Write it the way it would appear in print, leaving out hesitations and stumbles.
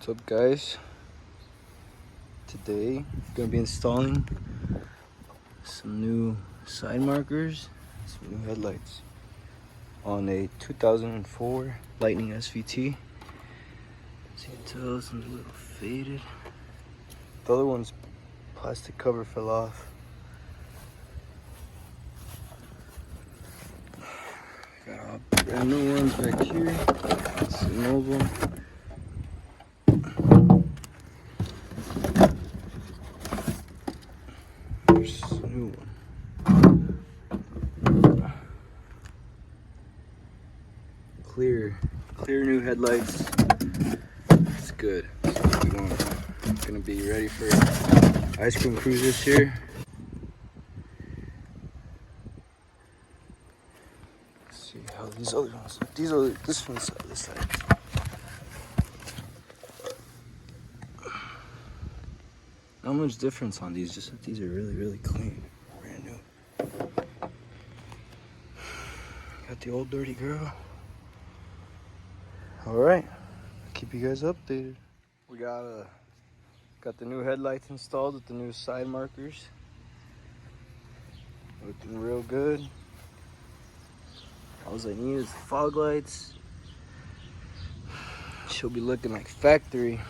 What's up, guys? Today we're gonna be installing some new side markers, some new headlights on a 2004 Lightning SVT. As you can tell, this one's a little faded. The other one's plastic cover fell off. Got all brand new ones back here. Some old one. There's a new one. Clear new headlights. It's good. That's what we want. Gonna be ready for ice cream cruise this year. Let's see how these other ones look. This one's this side. Not much difference on these, just that these are really clean. Brand new. Got the old dirty girl. Alright, keep you guys updated. We got the new headlights installed with the new side markers. Looking real good. All I need is fog lights. She'll be looking like factory.